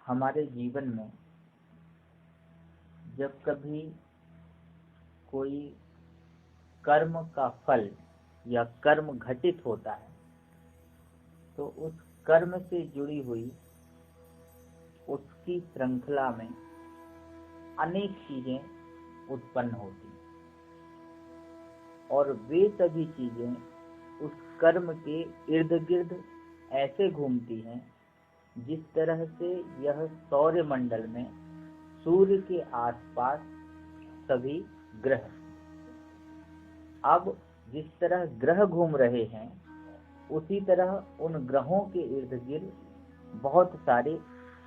हमारे जीवन में जब कभी कोई कर्म का फल या कर्म घटित होता है तो उस कर्म से जुड़ी हुई उसकी श्रृंखला में अनेक चीजें उत्पन्न होती हैं और वे सभी चीजें उस कर्म के इर्द गिर्द ऐसे घूमती हैं जिस तरह से यह सौर मंडल में सूर्य के आसपास सभी ग्रह। अब जिस तरह ग्रह घूम रहे हैं उसी तरह उन ग्रहों के इर्द गिर्द बहुत सारे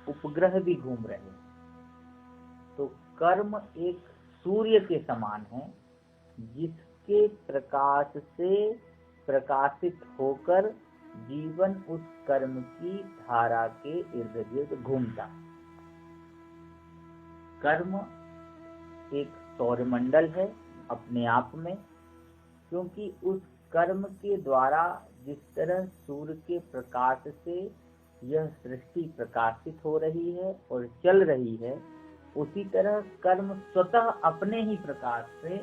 उपग्रह भी घूम रहे हैं। तो कर्म एक सूर्य के समान है जिसके प्रकाश से प्रकाशित होकर जीवन उस कर्म की धारा के इर्द गिर्द घूमता है। कर्म एक सौरमंडल है अपने आप में, क्योंकि उस कर्म के द्वारा जिस तरह सूर्य के प्रकाश से यह सृष्टि प्रकाशित हो रही है और चल रही है, उसी तरह कर्म स्वतः अपने ही प्रकाश से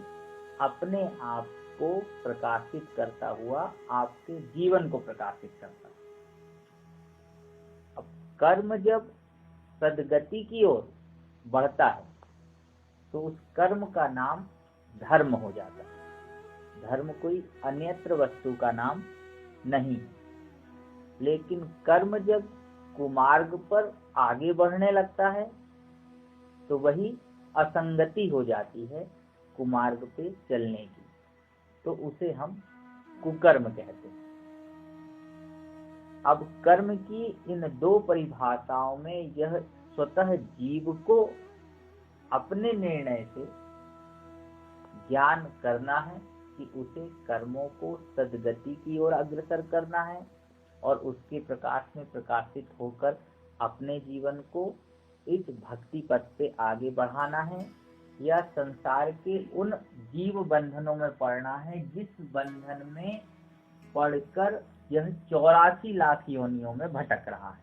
अपने आप को प्रकाशित करता हुआ आपके जीवन को प्रकाशित करता है। अब कर्म जब सद्गति की ओर बढ़ता है तो उस कर्म का नाम धर्म हो जाता है। धर्म कोई अन्यत्र वस्तु का नाम नहीं, लेकिन कर्म जब कुमार्ग पर आगे बढ़ने लगता है तो वही असंगति हो जाती है कुमार्ग पे चलने की, तो उसे हम कुकर्म कहते हैं। अब कर्म की इन दो परिभाषाओं में यह स्वतः जीव को अपने निर्णय से ज्ञान करना है कि उसे कर्मों को सद्गति की ओर अग्रसर करना है और उसके प्रकाश में प्रकाशित होकर अपने जीवन को इस भक्ति पथ पे आगे बढ़ाना है, या संसार के उन जीव बंधनों में पड़ना है जिस बंधन में पड़कर यह 84 लाख योनियों में भटक रहा है।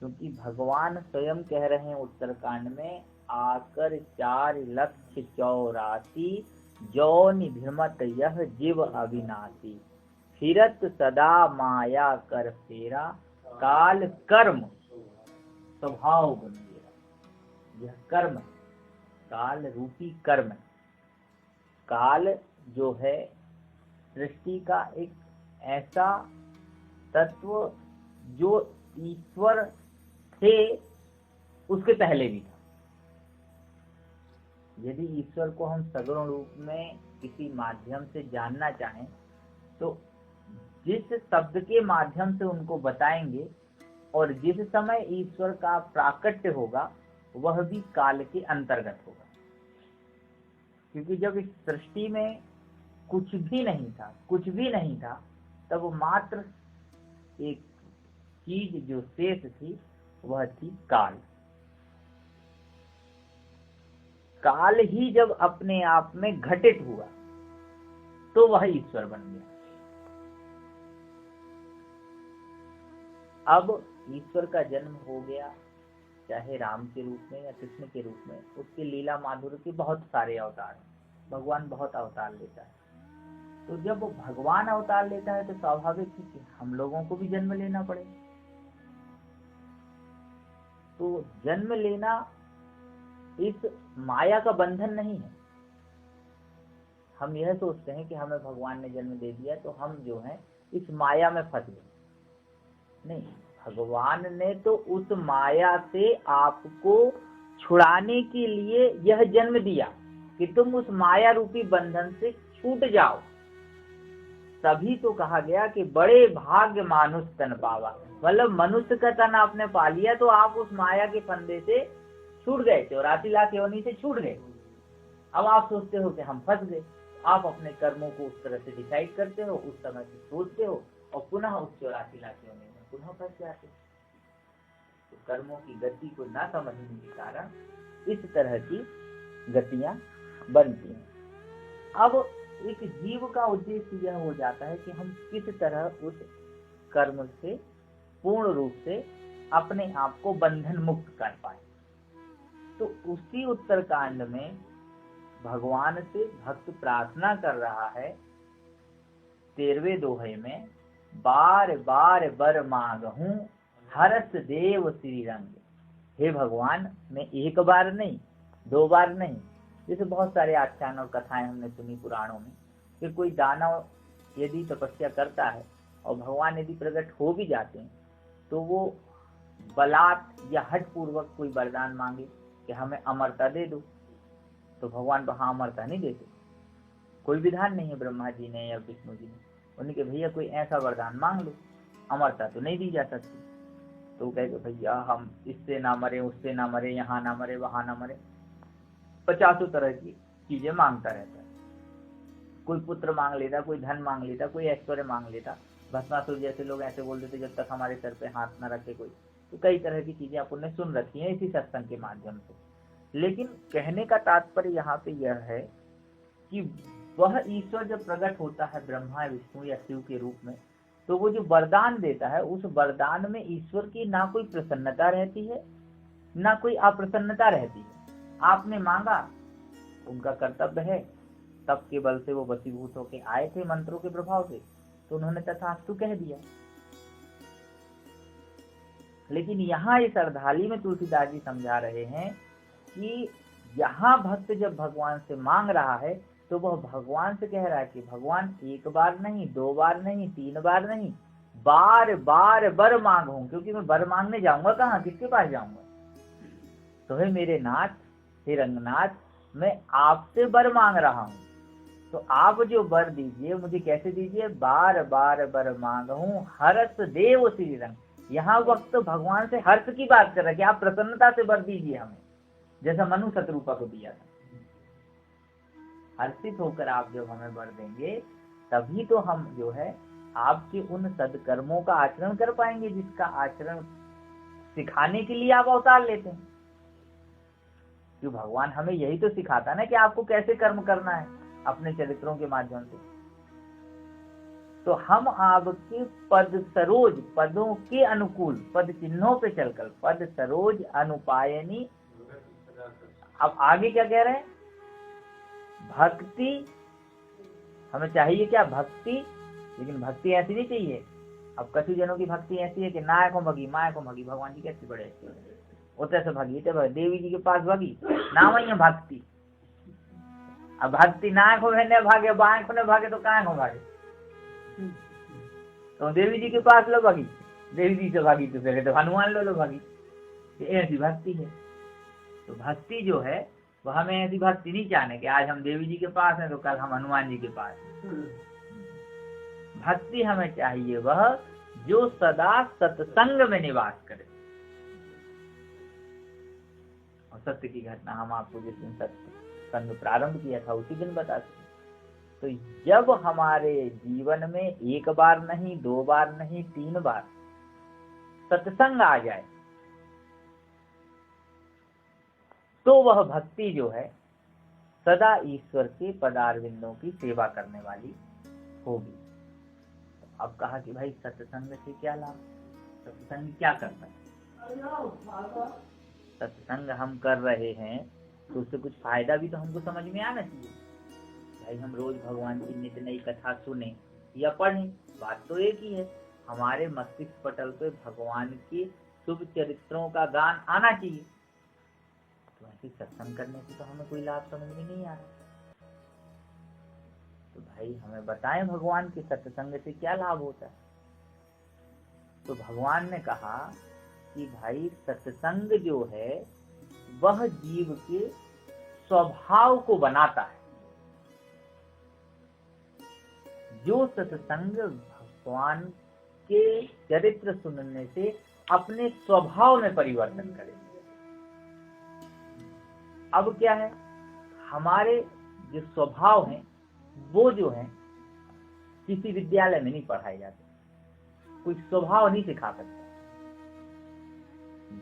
क्योंकि भगवान स्वयं कह रहे हैं उत्तरकांड में, आकर 4,84,000 जौनि भिमत यह जीव अविनाशी, फिरत सदा माया कर फेरा, काल कर्म स्वभाव बन गया। यह कर्म है, काल रूपी कर्म। काल जो है सृष्टि का एक ऐसा तत्व जो ईश्वर थे उसके पहले भी था। यदि ईश्वर को हम सगुण रूप में किसी माध्यम से जानना चाहें तो जिस शब्द के माध्यम से उनको बताएंगे और जिस समय ईश्वर का प्राकट्य होगा वह भी काल के अंतर्गत होगा। क्योंकि जब इस सृष्टि में कुछ भी नहीं था तब मात्र एक चीज जो शेष थी वह थी काल। काल ही जब अपने आप में घटित हुआ तो वह ईश्वर बन गया। अब ईश्वर का जन्म हो गया, चाहे राम के रूप में या कृष्ण के रूप में। उसके लीला माधुर्य के बहुत सारे अवतार हैं, भगवान बहुत अवतार लेता है। तो जब भगवान अवतार लेता है तो स्वाभाविक है कि हम लोगों को भी जन्म लेना पड़ेगा। तो जन्म लेना इस माया का बंधन नहीं है। हम यह सोचते हैं कि हमें भगवान ने जन्म दे दिया तो हम जो है इस माया में फंस गए। नहीं, भगवान ने तो उस माया से आपको छुड़ाने के लिए यह जन्म दिया कि तुम उस माया रूपी बंधन से छूट जाओ। तभी तो कहा गया कि बड़े भाग्य मानुष तन पावा, मतलब मनुष्य का तन आपने पा लिया तो आप उस माया के फंदे से छूट गए, 84 लाख योनि से छूट गए। अब आप सोचते हो कि हम फंस गए। आप अपने कर्मों को उस तरह से डिसाइड करते हो, उस समय से सोचते हो और पुनः उस 84 लाख योनि में पुनः फंस जाते। तो कर्मों की गति को न समझने के कारण इस तरह की गतियां बनती हैं। अब एक जीव का उद्देश्य यह हो जाता है कि हम किस तरह उस कर्म से पूर्ण रूप से अपने आप को बंधन मुक्त कर पाए। तो उसी उत्तरकांड में भगवान से भक्त प्रार्थना कर रहा है 13वें दोहे में, बार बार बर मांगहूं हरस देव श्री रंग। हे भगवान, मैं एक बार नहीं, 2 बार नहीं, जैसे बहुत सारे आख्यान और कथाएं हमने सुनी पुराणों में कि कोई दानव यदि तपस्या करता है और भगवान यदि प्रकट हो भी जाते हैं तो वो बलात् या हठ पूर्वक कोई वरदान मांगे कि हमें अमरता दे दो, तो भगवान वहां अमरता नहीं देते। कोई विधान नहीं है ब्रह्मा जी ने या विष्णु जी ने, उनके भैया कोई ऐसा वरदान मांग लो, अमरता तो नहीं दी जा सकती। तो कहे भैया हम इससे ना मरे, उससे ना मरे, यहाँ ना मरे, वहां ना मरे, 50 तरह की चीजें मांगता रहता है। कोई पुत्र मांग लेता, कोई धन मांग लेता, कोई ऐश्वर्य मांग लेता। भस्मासुर जैसे लोग ऐसे बोल देते जब तक हमारे सर पे हाथ न रखे कोई। तो कई तरह की चीजें अपन ने सुन रखी हैं इसी सत्संग के माध्यम से। लेकिन कहने का तात्पर्य यहाँ पे यह है कि वह ईश्वर जब प्रकट होता है ब्रह्मा विष्णु या शिव के रूप में, तो वो जो वरदान देता है उस वरदान में ईश्वर की ना कोई प्रसन्नता रहती है ना कोई अप्रसन्नता रहती है। आपने मांगा, उनका कर्तव्य है, तब के बल से वो वशीभूत होके आए थे मंत्रों के प्रभाव से, तो उन्होंने तथास्तु कह दिया। लेकिन यहाँ इस अर्धाली में तुलसीदास जी समझा रहे हैं कि यहाँ भक्त जब भगवान से मांग रहा है तो वह भगवान से कह रहा है कि भगवान 1 बार नहीं, 2 बार नहीं, 3 बार नहीं, बार बार बर मांगूं, क्योंकि मैं बर मांगने जाऊंगा कहाँ, किसके पास जाऊंगा। तो हे मेरे नाथ, हे रंगनाथ, मैं आपसे बर मांग रहा हूँ, तो आप जो बर दीजिए मुझे कैसे दीजिए, बार बार बर मांगूं हरस देव श्री रंग। यहाँ वक्त भगवान से हर्ष की बात कर रहे हैं कि आप प्रसन्नता से बर दीजिए हमें, जैसा मनु शत्रुपा को दिया था। हर्षित होकर आप जब हमें वर देंगे तभी तो हम जो है आपके उन सदकर्मों का आचरण कर पाएंगे जिसका आचरण सिखाने के लिए आप अवतार लेते हैं। क्यों भगवान हमें यही तो सिखाता है ना कि आपको कैसे कर्म करना है अपने चरित्रों के माध्यम से। तो हम आपके पद सरोज, पदों के अनुकूल, पद चिन्हों पे चलकर, पद सरोज अनुपायनी। अब आगे क्या कह रहे हैं, भक्ति हमें चाहिए क्या, भक्ति, लेकिन भक्ति ऐसी नहीं चाहिए। अब कछु जनों की भक्ति ऐसी है कि नाय को भगी, माय को भगी, भगवान जी कैसे बड़े उतरे से भगी, तो देवी जी के पास भगी, नाम ही है भक्ति। अब भक्ति नाय को ने भागे, बाएं को ने भागे, तो काय को भागे, तो देवी जी के पास लो भगी, देवी जी से भागी तो फिर तो हनुमान लो भागी, ऐसी भक्ति है। तो भक्ति जो है वो हमें ऐसी भक्ति नहीं चाहने कि आज हम देवी जी के पास हैं तो कल हम हनुमान जी के पास हैं। भक्ति हमें चाहिए वह जो सदा सत्संग में निवास करे। और सत्य की घटना हम आपको जिस दिन सत्संग प्रारंभ किया था उसी दिन बताते। तो जब हमारे जीवन में 1 बार नहीं, 2 बार नहीं, 3 बार सत्संग आ जाए तो वह भक्ति जो है सदा ईश्वर के पदारविंदों की सेवा करने वाली होगी। अब कहा कि भाई सत्संग से क्या लाभ, सत्संग क्या करता है, सत्संग हम कर रहे हैं तो उससे कुछ फायदा भी तो हमको समझ में आना चाहिए। भाई हम रोज भगवान की नित्य नई कथा सुने या पढ़ें, बात तो एक ही है, हमारे मस्तिष्क पटल पे भगवान के शुभ चरित्रों का गान आना चाहिए। तो ऐसे सत्संग करने से तो हमें कोई लाभ समझ में नहीं आ रहा। तो भाई हमें बताएं भगवान के सत्संग से क्या लाभ होता है। तो भगवान ने कहा कि भाई सत्संग जो है वह जीव के स्वभाव को बनाता है। जो सत्संग भगवान के चरित्र सुनने से अपने स्वभाव में परिवर्तन करे। अब क्या है, हमारे जो स्वभाव हैं वो जो है किसी विद्यालय में नहीं पढ़ाए जाते, कोई स्वभाव नहीं सिखा सकता।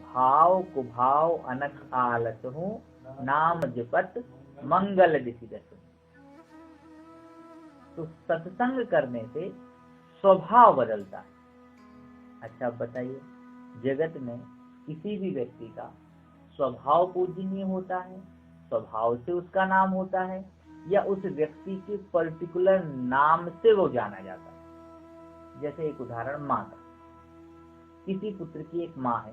भाव कुभाव अनख आलस हूँ, नाम जपत मंगल दिसिदस। तो सत्संग करने से स्वभाव बदलता है। अच्छा बताइए, जगत में किसी भी व्यक्ति का स्वभाव पूजनीय होता है, स्वभाव से उसका नाम होता है, या उस व्यक्ति के पर्टिकुलर नाम से वो जाना जाता है। जैसे एक उदाहरण माँ का, किसी पुत्र की एक माँ है,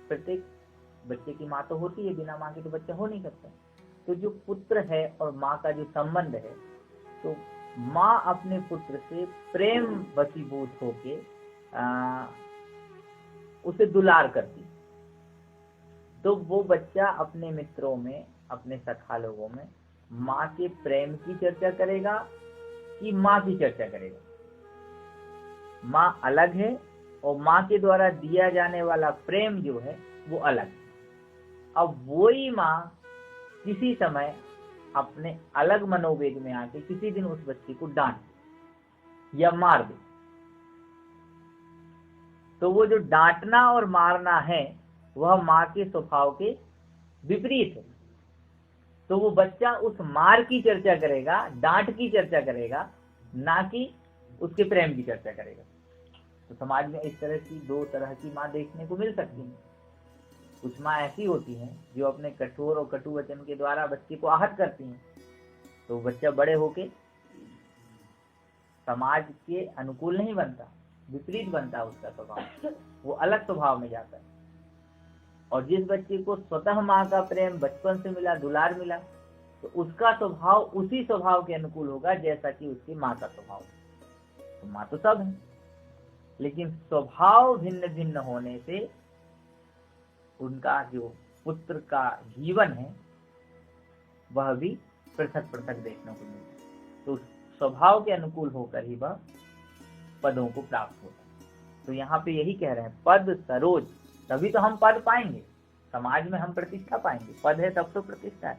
प्रत्येक बच्चे की माँ तो होती है, बिना माँ के तो बच्चा हो नहीं सकता। तो जो पुत्र है और माँ का जो संबंध है, तो माँ अपने पुत्र से प्रेम वशीभूत होके उसे दुलार करती, तो वो बच्चा अपने मित्रों में, अपने सखा लोगों में माँ के प्रेम की चर्चा करेगा कि माँ की चर्चा करेगा। माँ अलग है और माँ के द्वारा दिया जाने वाला प्रेम जो है वो अलग है। अब वही माँ किसी समय अपने अलग मनोवेग में आके किसी दिन उस बच्चे को डांट या मार दे, तो वो जो डांटना और मारना है वह माँ के स्वभाव के विपरीत है। तो वो बच्चा उस मार की चर्चा करेगा, डांट की चर्चा करेगा, ना कि उसके प्रेम की चर्चा करेगा। तो समाज में इस तरह की दो तरह की माँ देखने को मिल सकती है। कुछ माँ ऐसी होती हैं जो अपने कठोर और कटु वचन के द्वारा बच्चे को आहत करती हैं, तो बच्चा बड़े होके समाज के अनुकूल नहीं बनता, विपरीत बनता उसका स्वभाव, वो अलग स्वभाव में जाता है। और जिस बच्चे को स्वतः माँ का प्रेम बचपन से मिला, दुलार मिला, तो उसका स्वभाव उसी स्वभाव के अनुकूल होगा जैसा कि उसकी माँ का स्वभाव। तो माँ तो सब है, लेकिन स्वभाव भिन्न भिन्न होने से उनका जो पुत्र का जीवन है वह भी पृथक पृथक देखने को मिलता है। तो स्वभाव के अनुकूल होकर ही वह पदों को प्राप्त होता है। तो यहाँ पे यही कह रहे हैं, पद सरोज, तभी तो हम पद पाएंगे, समाज में हम प्रतिष्ठा पाएंगे। पद है तब तो प्रतिष्ठा है।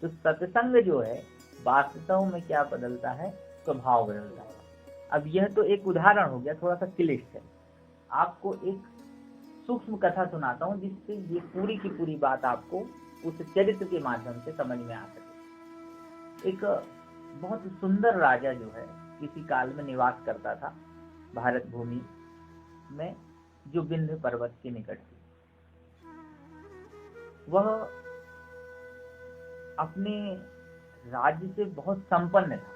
तो सत्संग जो है वास्तव में क्या बदलता है, स्वभाव बदलता है। अब यह तो एक उदाहरण हो गया, थोड़ा सा क्लिष्ट है। आपको एक सूक्ष्म कथा सुनाता हूँ जिससे ये पूरी की पूरी बात आपको उस चरित्र के माध्यम से समझ में आ सके। एक बहुत सुंदर राजा जो है किसी काल में निवास करता था भारत भूमि में, जो विंध्य पर्वत के निकट थी। वह अपने राज्य से बहुत संपन्न था,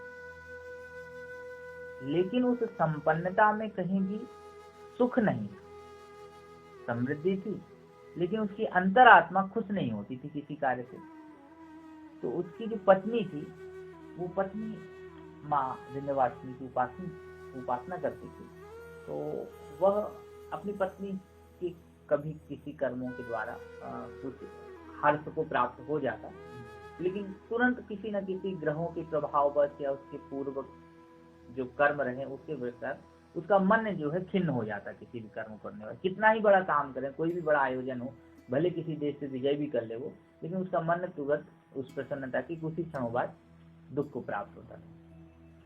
लेकिन उस संपन्नता में कहीं भी सुख नहीं था। समृद्धि थी, लेकिन उसकी अंतरात्मा खुश नहीं होती थी किसी कार्य से। तो उसकी जो पत्नी थी, वो पत्नी माँ विंध्यवासिनी की उपासना करती थी। तो वह अपनी पत्नी की कभी किसी कर्मों के द्वारा कुछ हर्ष को प्राप्त हो जाता, लेकिन तुरंत किसी न किसी ग्रहों के प्रभाववश या उसके पूर्व जो कर्म रहे उसके विषय उसका मन जो है खिन्न हो जाता। किसी भी कर्म करने वाला कितना ही बड़ा काम करे, कोई भी बड़ा आयोजन हो, भले किसी देश से विजय भी कर ले वो, लेकिन उसका मन तुरंत उस प्रसन्नता की कुछ ही क्षणों बाद दुख को प्राप्त होता था।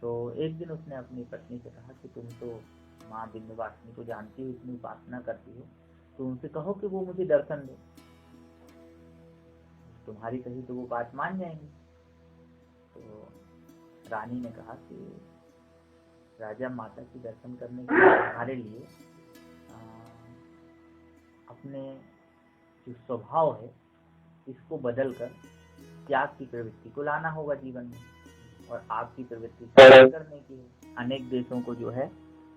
तो एक दिन उसने अपनी पत्नी से कहा कि तुम तो माँ विंध्यवासिनी को जानती हो, इतनी उपासना करती हो, तो उनसे कहो कि वो मुझे दर्शन दे, तुम्हारी कही तो वो बात मान जाएंगी। तो रानी ने कहा कि राजा, माता की दर्शन करने के लिए हमारे लिए अपने जो स्वभाव है इसको बदलकर त्याग की प्रवृत्ति को लाना होगा जीवन में, और आपकी प्रवृत्ति त्याग करने की है। अनेक देशों को जो है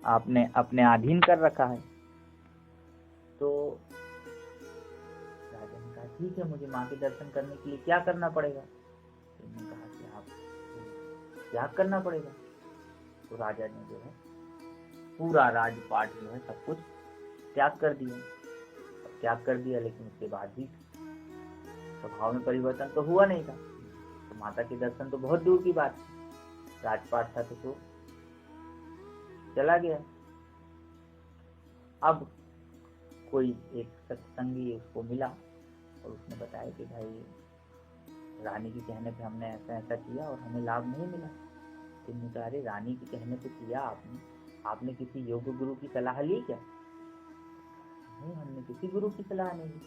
आपने अपने अधीन कर रखा है। तो राजा ने कहा ठीक है, मुझे माँ के दर्शन करने के लिए क्या करना पड़ेगा? तो उन्होंने कहा कि आप त्याग करना पड़ेगा। तो राजा ने जो है पूरा राजपाट जो है सब कुछ त्याग कर दिया। त्याग कर दिया, लेकिन उसके बाद भी स्वभाव में परिवर्तन तो हुआ नहीं था। तो माता के दर्शन तो बहुत दूर की बात थी, राजपाट था तो चला गया। अब कोई एक सत्संगी उसको मिला और उसने बताया कि भाई रानी के कहने पे हमने ऐसा ऐसा किया और हमें लाभ नहीं मिला। तुमने कहा अरे रानी के कहने पे किया आपने किसी योग गुरु की सलाह ली क्या? नहीं, हमने किसी गुरु की सलाह नहीं ली।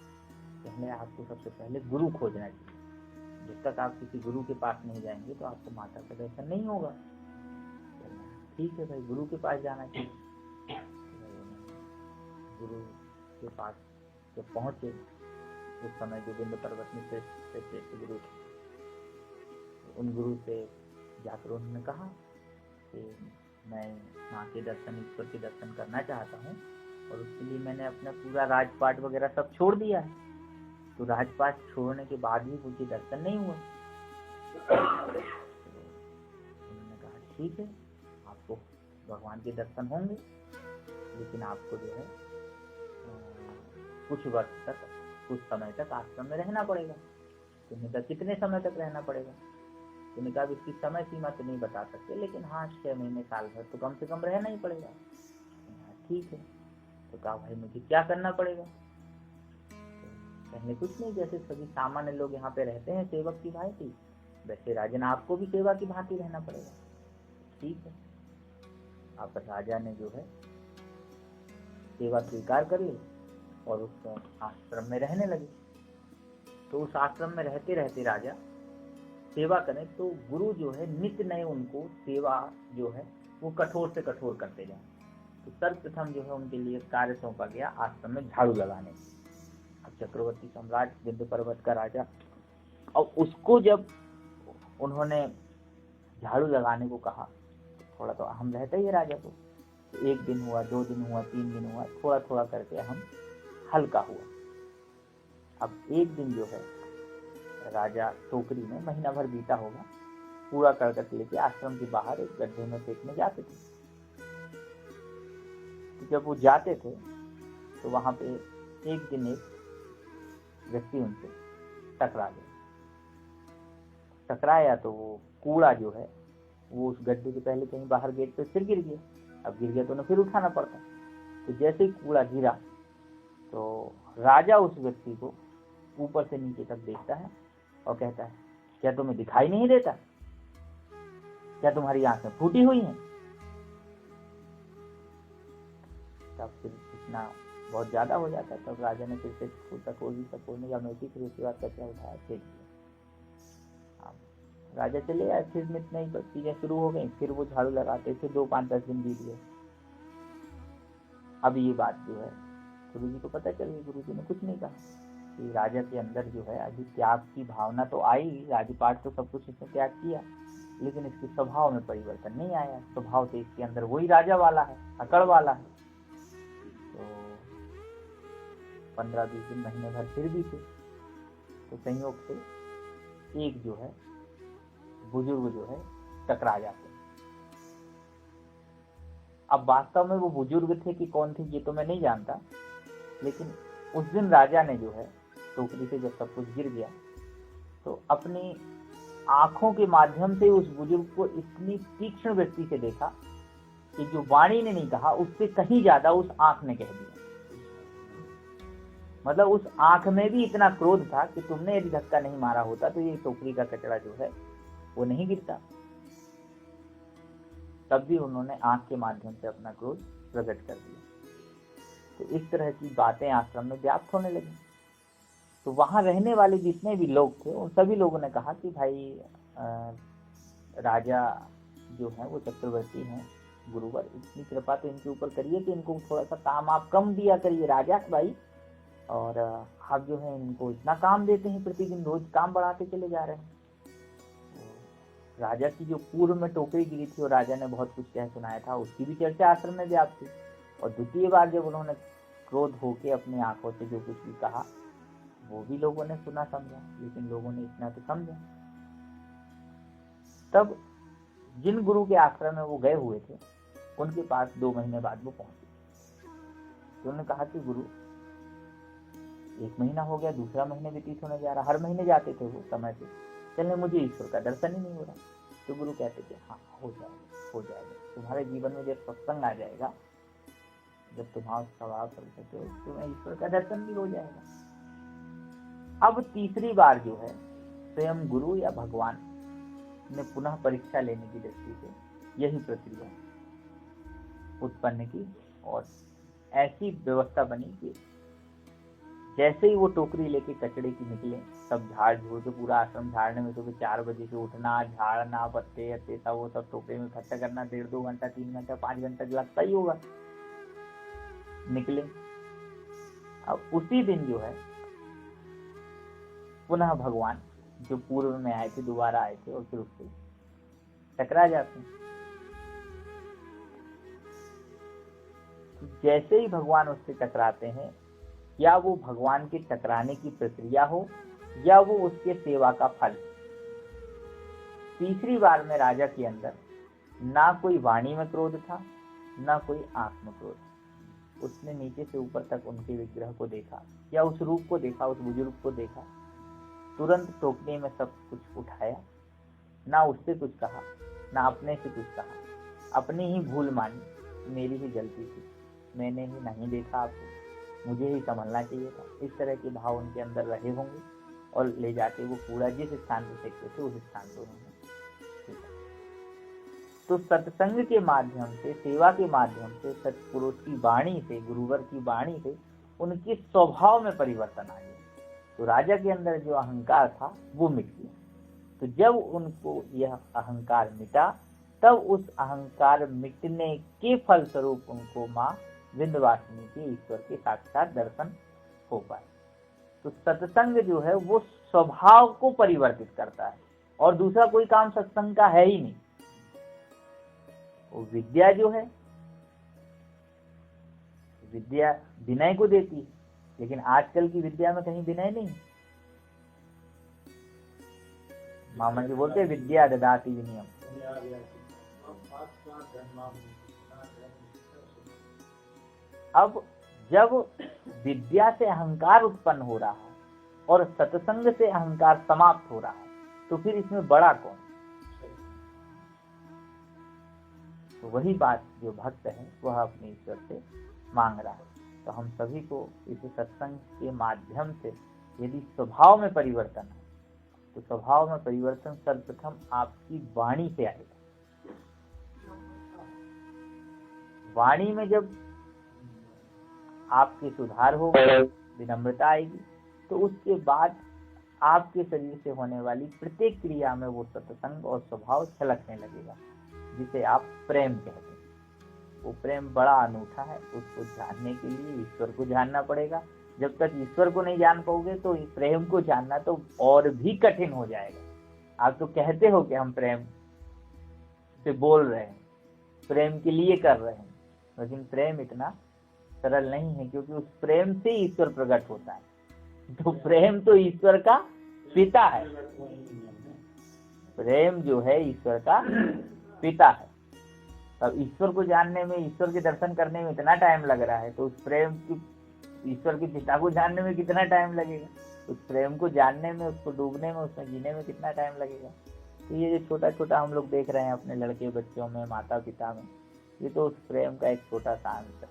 पहले आपको सबसे पहले गुरु खोजना चाहिए। जब तक आप किसी गुरु के पास नहीं जाएंगे तो आपको माता का दर्शन नहीं होगा। ठीक है भाई, गुरु के पास जाना चाहिए। गुरु के पास जब पहुँचे उस समय जो विंध्य पर्वत में श्रेष्ठ गुरु थे, उन गुरु से जाकर उन्होंने कहा कि मैं माँ के दर्शन, ईश्वर के दर्शन करना चाहता हूँ और उसके लिए मैंने अपना पूरा राजपाट वगैरह सब छोड़ दिया है। तो राजपाट छोड़ने के बाद भी मुझे दर्शन नहीं हुआ। उन्होंने कहा ठीक है, आपको भगवान के दर्शन होंगे, लेकिन आपको जो है कुछ वर्ष तक, कुछ समय तक आश्रम में रहना पड़ेगा। तुमने कहा कितने समय तक रहना पड़ेगा? तुमने कहा इसकी समय सीमा तो नहीं बता सकते, लेकिन हाँ 6 महीने साल भर तो कम से कम रहना ही पड़ेगा। ठीक है। तो कहा भाई मुझे क्या करना पड़ेगा? कहने कुछ नहीं, जैसे सभी सामान्य लोग यहाँ पे रहते हैं सेवक की भांति, वैसे राजन आपको भी सेवा की भांति रहना पड़ेगा। ठीक है। अब राजा ने जो है सेवा स्वीकार कर ली और उस आश्रम में रहने लगे। तो उस आश्रम में रहते रहते राजा सेवा करें तो गुरु जो है नित्य नए उनको सेवा जो है वो कठोर से कठोर करते जाए। तो सर्वप्रथम जो है उनके लिए कार्य सौंपा गया आश्रम में झाड़ू लगाने। अब चक्रवर्ती सम्राट विंध्य पर्वत का राजा, और उसको जब उन्होंने झाड़ू लगाने को कहा, थोड़ा तो अहम रहता ही है राजा को। तो 1 दिन हुआ, 2 दिन हुआ, 3 दिन हुआ, थोड़ा थोड़ा करके हम हल्का हुआ। अब एक दिन जो है राजा टोकरी में, महीना भर बीता होगा, पूरा करकट लेके आश्रम के बाहर एक गड्ढे में फेंकने जाते थे। तो जब वो जाते थे तो वहां पे एक दिन एक व्यक्ति उनसे टकरा गया। टकराया तो वो कूड़ा जो है वो उस गड्ढे के पहले कहीं बाहर गेट पे फिर गिर गया। अब गिर गया तो उन्हें फिर उठाना पड़ता। तो जैसे ही कूड़ा गिरा तो राजा उस व्यक्ति को ऊपर से नीचे तक देखता है और कहता है, क्या तुम्हें दिखाई नहीं देता? क्या तुम्हारी आंखें फूटी हुई हैं? तब फिर इतना बहुत ज्यादा हो जाता है। तब राजा ने फिर से खोलने का मेथी, फिर उसके बाद कचरा उठाया, फेंक दिया। राजा चले आए, फिर नई चीजें शुरू हो गई। फिर वो झाड़ू लगाते, फिर 2, 5, 10 दिन बीत गए। अब ये बात जो है गुरु जी को पता चल गई। गुरु जी ने कुछ नहीं कहा कि राजा के अंदर जो है अभी त्याग की भावना तो आई, राजपाट तो सब कुछ इसने त्याग किया, लेकिन इसके स्वभाव में परिवर्तन नहीं आया। स्वभाव तो इसके अंदर वही राजा वाला है, अकड़ वाला है। तो 15-20 दिन, महीने भर फिर भी थे। तो संयोग से एक जो है बुजुर्ग जो है टकरा जाते। अब वास्तव में वो बुजुर्ग थे कि कौन थे ये तो मैं नहीं जानता, लेकिन उस दिन राजा ने जो है टोकरी से जब सब कुछ गिर गया तो अपनी आंखों के माध्यम से उस बुजुर्ग को इतनी तीक्ष्ण व्यक्ति से देखा कि जो वाणी ने नहीं कहा उससे कहीं ज्यादा उस आंख ने कह दिया। मतलब उस आंख में भी इतना क्रोध था कि तुमने यदि धक्का नहीं मारा होता तो ये टोकरी का कचरा जो है वो नहीं गिरता। तब भी उन्होंने आंख के माध्यम से अपना क्रोध प्रकट कर दिया। तो इस तरह की बातें आश्रम में व्याप्त होने लगी। तो वहां रहने वाले जितने भी लोग थे उन सभी लोगों ने कहा कि भाई राजा जो है वो चक्रवर्ती हैं, गुरुवर, इतनी कृपा तो इनके ऊपर करिए कि इनको थोड़ा सा काम आप कम दिया करिए राजा भाई। और आप जो है इनको इतना काम देते हैं, प्रतिदिन रोज काम बढ़ाते चले जा रहे हैं। राजा की जो पूर्व में टोकरी गिरी थी और राजा ने बहुत कुछ कह सुनाया था, उसकी भी चर्चा आश्रम में व्याप्त थी। और द्वितीय बार जब उन्होंने क्रोध होके अपनी आंखों से जो कुछ भी कहा वो भी लोगों ने सुना समझा, लेकिन लोगों ने इतना तो समझा। तब जिन गुरु के आश्रम में वो गए हुए थे उनके पास 2 महीने बाद वो पहुंचे। तो उन्होंने कहा कि गुरु 1 महीना हो गया, दूसरा महीने व्यतीत होने जा रहा, हर महीने जाते थे वो समय से, चलने मुझे ईश्वर का दर्शन ही नहीं हो रहा। तो गुरु कहते थे हाँ हो जाएगा, तुम्हारे जीवन में जब सत्संग आ जाएगा, जब तुम्हारा स्वभाव करते हो तुम्हें ईश्वर का दर्शन भी हो जाएगा। अब तीसरी बार जो है स्वयं गुरु या भगवान ने पुनः परीक्षा लेने की दृष्टि से यही प्रक्रिया उत्पन्न की और ऐसी व्यवस्था बनी कि जैसे ही वो टोकरी लेके कचड़े की निकले, सब झाड़ झूड़ के, पूरा आश्रम झाड़ने में तो 4 बजे से उठना, झाड़ना, पत्ते अत्ते सब वो सब टोकरी में इकट्ठा करना, 1.5-2 घंटा, 3 घंटा, 5 घंटा लगता ही होगा। निकले अब उसी दिन जो है पुनः भगवान जो पूर्व में आए थे दोबारा आए थे और फिर उससे टकरा जाते हैं। तो जैसे ही भगवान उससे टकराते हैं, या वो भगवान के टकराने की प्रक्रिया हो या वो उसके सेवा का फल। तीसरी बार में राजा के अंदर ना कोई वाणी में क्रोध था, ना कोई आंख में क्रोध। उसने नीचे से ऊपर तक उनके विग्रह को देखा या उस रूप को देखा, उस बुजुर्ग को देखा, तुरंत टोकने में सब कुछ उठाया, ना उससे कुछ कहा ना अपने से कुछ कहा, अपनी ही भूल मानी, मेरी ही गलती थी, मैंने ही नहीं देखा आपको, मुझे ही संभलना चाहिए था। इस तरह के भाव उनके अंदर रहे होंगे और ले जाके वो कूड़ा जिस स्थान पर फेंकते थे उस स्थान पर उन्होंने। तो सत्संग के माध्यम से, सेवा के माध्यम से, सत्पुरुष की वाणी से, गुरुवर की वाणी से उनके स्वभाव में परिवर्तन आ गया। तो राजा के अंदर जो अहंकार था वो मिट गया। तो जब उनको यह अहंकार मिटा, तब उस अहंकार मिटने के फलस्वरूप उनको माँ विंध्यवासिनी के ईश्वर के साक्षात दर्शन हो पाए। तो सत्संग जो है वो स्वभाव को परिवर्तित करता है और दूसरा कोई काम सत्संग का है ही नहीं। वो विद्या जो है, विद्या विनय को देती है, लेकिन आजकल की विद्या में कहीं विनय नहीं। मामा जी बोलते हैं विद्या ददाति विनयम। अब जब विद्या से अहंकार उत्पन्न हो रहा है और सत्संग से अहंकार समाप्त हो रहा है, तो फिर इसमें बड़ा कौन? तो वही बात जो भक्त है वह अपने ईश्वर से मांग रहा है। तो हम सभी को इस सत्संग के माध्यम से यदि स्वभाव में परिवर्तन है, तो स्वभाव में परिवर्तन सर्वप्रथम आपकी वाणी से आएगा। वाणी में जब आपके सुधार होगा, विनम्रता आएगी, तो उसके बाद आपके शरीर से होने वाली प्रत्येक क्रिया में वो सत्संग और स्वभाव छलकने लगेगा, जिसे आप प्रेम कहते हैं। वो प्रेम बड़ा अनूठा है। उसको जानने के लिए ईश्वर को जानना पड़ेगा। जब तक ईश्वर को नहीं जान पाओगे तो प्रेम को जानना तो और भी कठिन हो जाएगा। आप तो कहते हो कि हम प्रेम से बोल रहे हैं, प्रेम के लिए कर रहे हैं, लेकिन प्रेम इतना सरल नहीं है, क्योंकि उस प्रेम से ईश्वर प्रकट होता है। तो प्रेम तो ईश्वर का पिता है, प्रेम जो है ईश्वर का पिता है। अब ईश्वर को जानने में, ईश्वर के दर्शन करने में इतना टाइम लग रहा है, तो उस प्रेम की, ईश्वर के पिता को जानने में कितना टाइम लगेगा? उस प्रेम को जानने में, उसको डूबने में, उसमें जीने में कितना टाइम लगेगा? तो ये जो छोटा छोटा हम लोग देख रहे हैं अपने लड़के बच्चों में, माता पिता में, ये तो उस प्रेम का एक छोटा सा अंश है,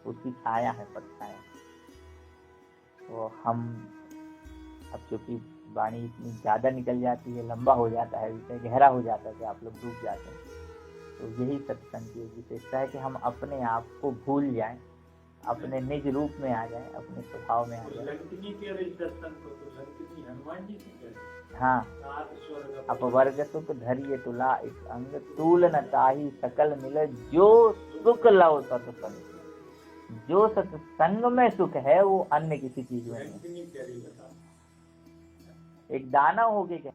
उसकी छाया है, परछाया। तो हम अब चूंकि वाणी इतनी ज्यादा निकल जाती है, लंबा हो जाता है, विषय गहरा हो जाता है कि आप लोग डूब जाते हैं। तो यही सत्संग की विशेषता है कि हम अपने आप को भूल जाएं, अपने निज रूप में आ जाएं, अपने स्वभाव में आ जाएं। हाँ, अपवर्ग सुख धरिय तुला इस अंग, तूल न ताही सकल मिल, जो सुख लव सत्संग। जो सत्संग में सुख है वो अन्य किसी चीज में नहीं। एक दाना हो गया